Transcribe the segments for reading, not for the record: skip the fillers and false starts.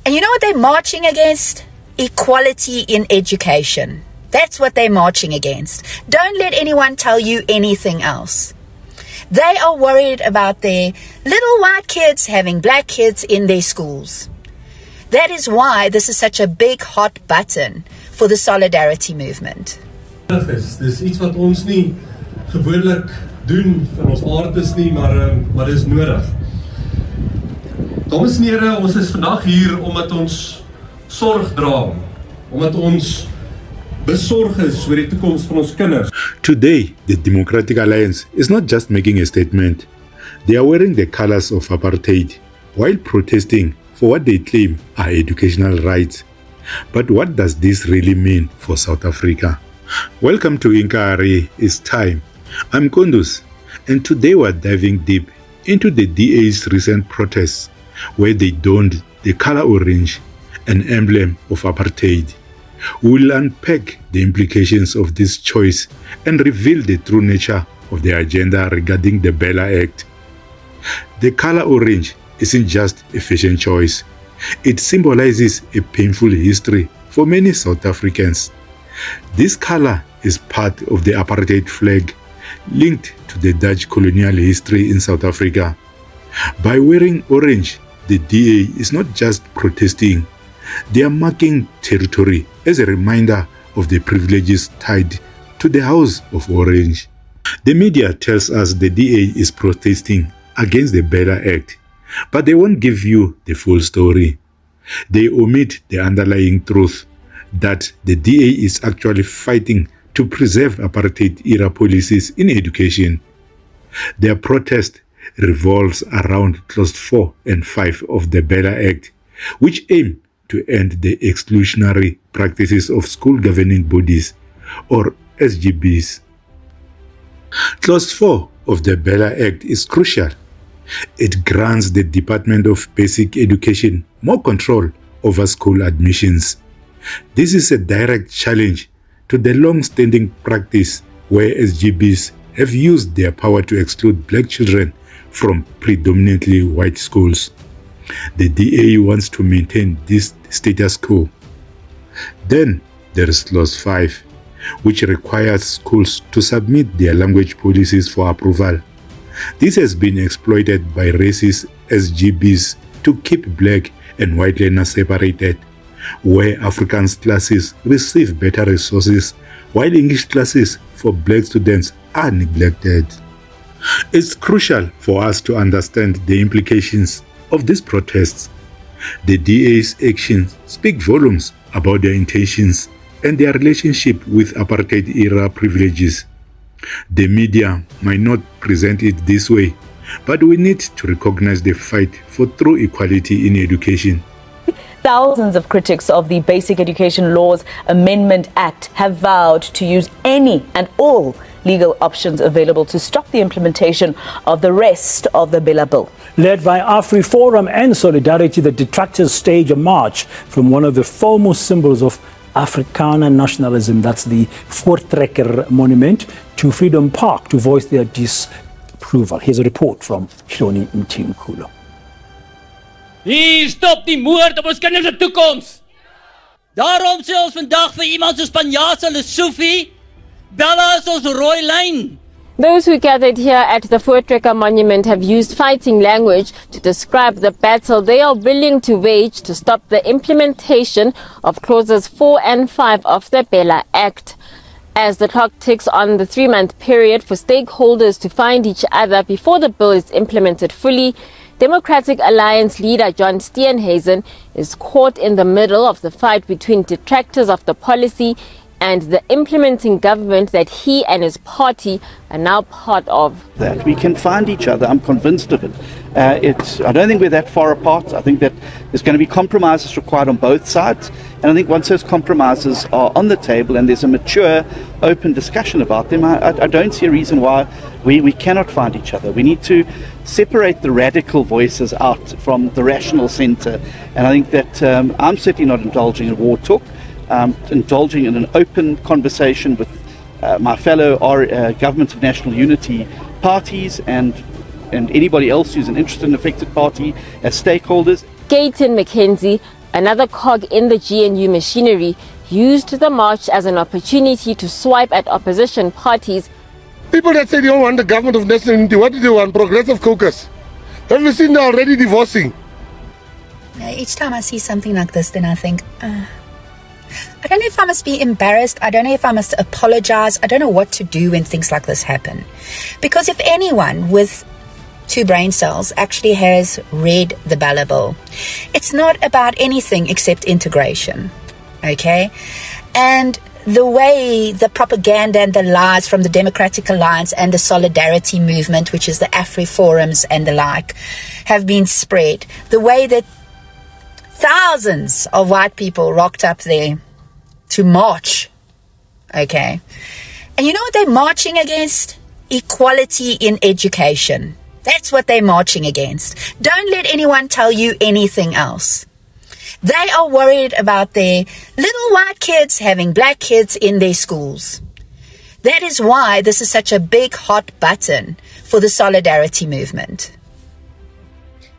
And you know what they're marching against? Equality in education. That's what they're marching against. Don't let anyone tell you anything else. They are worried about their little white kids having black kids in their schools. That is why this is such a big hot button for the solidarity movement. Dis iets wat ons nie gewoonlik doen van ons aard is nie, maar dis nodig. Dames en here, ons is vandag hier omdat ons sorg dra, omdat ons besorg is oor die toekoms van ons kinders. Today, the Democratic Alliance is not just making a statement. They are wearing the colors of apartheid while protesting for what they claim are educational rights. But what does this really mean for South Africa? Welcome to Inkari, It's Time. I'm Kondos, and today we're diving deep into the DA's recent protests where they donned the color orange, an emblem of apartheid. We'll unpack the implications of this choice and reveal the true nature of the agenda regarding the BELA Act. The color orange isn't just a fashion choice. It symbolizes a painful history for many South Africans. This color is part of the apartheid flag linked to the Dutch colonial history in South Africa. By wearing orange, the DA is not just protesting, they are marking territory as a reminder of the privileges tied to the House of Orange. The media tells us the DA is protesting against the BELA Act, but they won't give you the full story. They omit the underlying truth that the DA is actually fighting to preserve apartheid-era policies in education. Their protest revolves around Clause 4 and 5 of the BELA Act, which aim to end the exclusionary practices of school governing bodies, or SGBs. Clause 4 of the BELA Act is crucial. It grants the Department of Basic Education more control over school admissions. This is a direct challenge to the long-standing practice where SGBs have used their power to exclude black children from predominantly white schools. The DA wants to maintain this status quo. Then there is Clause 5, which requires schools to submit their language policies for approval. This has been exploited by racist SGBs to keep black and white learners separated, where Afrikaans classes receive better resources while English classes for black students are neglected. It's crucial for us to understand the implications of these protests. The DA's actions speak volumes about their intentions and their relationship with apartheid-era privileges. The media might not present it this way, but we need to recognize the fight for true equality in education. Thousands of critics of the Basic Education Laws Amendment Act have vowed to use any and all legal options available to stop the implementation of the rest of the BELA Bill. Led by AfriForum and Solidarity, the detractors stage a march from one of the foremost symbols of Afrikaner nationalism, that's the Voortrekker Monument, to Freedom Park to voice their disapproval. Here's a report from Shoni Mtimkulo. Hier stop die moord op ons kinders se toekoms. Daarom sê ons vandag vir iemand so Spanjaarse Lesofie, BELA is ons rooi lyn. Those who gathered here at the Voortrekker Monument have used fighting language to describe the battle they are willing to wage to stop the implementation of clauses 4 and 5 of the BELA Act. As the clock ticks on the 3-month period for stakeholders to find each other before the bill is implemented fully, Democratic Alliance leader John Steenhuisen is caught in the middle of the fight between detractors of the policy and the implementing government that he and his party are now part of. That we can find each other, I'm convinced of it. I don't think we're that far apart. I think that there's going to be compromises required on both sides. And I think once those compromises are on the table and there's a mature, open discussion about them, I don't see a reason why we cannot find each other. We need to separate the radical voices out from the rational centre. And I think that I'm certainly not indulging in war talk. Indulging in an open conversation with my fellow Government of National Unity parties and anybody else who's an interested and affected party as stakeholders. Gayton McKenzie, Another cog in the GNU machinery used the march as an opportunity to swipe at opposition parties. People that say they don't want the government of national unity, what do they want? Progressive caucus. Have you seen they're already divorcing? Each time I see something like this, then I think, I don't know if I must be embarrassed. I don't know if I must apologize. I don't know what to do when things like this happen. Because if anyone with 2 brain cells actually has read the BELA Bill, it's not about anything except integration. Okay? And the way the propaganda and the lies from the Democratic Alliance and the Solidarity Movement, which is the AfriForums and the like, have been spread, the way that thousands of white people rocked up there to march, okay? And you know what they're marching against? Equality in education. That's what they're marching against. Don't let anyone tell you anything else. They are worried about their little white kids having black kids in their schools. That is why this is such a big hot button for the Solidarity Movement.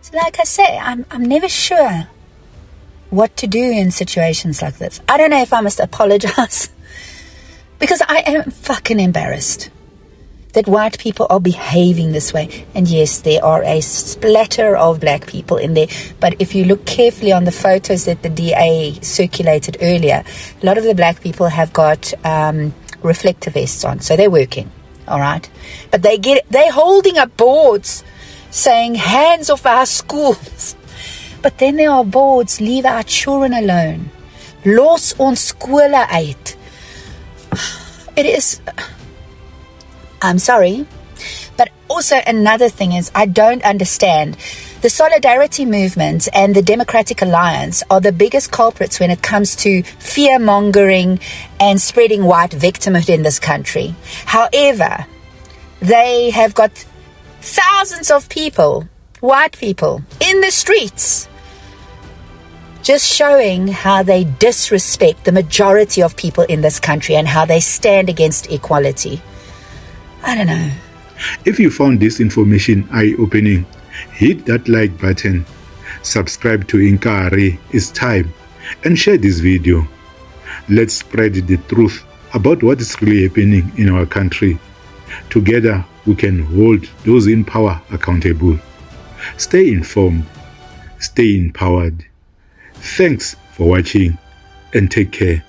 So like I say, I'm never sure what to do in situations like this. I don't know if I must apologize because I am fucking embarrassed that white people are behaving this way. And yes, there are a splatter of black people in there, but if you look carefully on the photos that the DA circulated earlier, a lot of the black people have got reflector vests on, so they're working, all right? But they're holding up boards saying, hands off our schools. But then there are boards, leave our children alone. Los ons skole uit. It is, I'm sorry, but also another thing is I don't understand. The Solidarity Movement and the Democratic Alliance are the biggest culprits when it comes to fear-mongering and spreading white victimhood in this country. However, they have got thousands of people, white people, in the streets, just showing how they disrespect the majority of people in this country and how they stand against equality. I don't know. If you found this information eye-opening, hit that like button, subscribe to Inkari It's Time, and share this video. Let's spread the truth about what is really happening in our country. Together, we can hold those in power accountable. Stay informed, stay empowered. Thanks for watching and take care.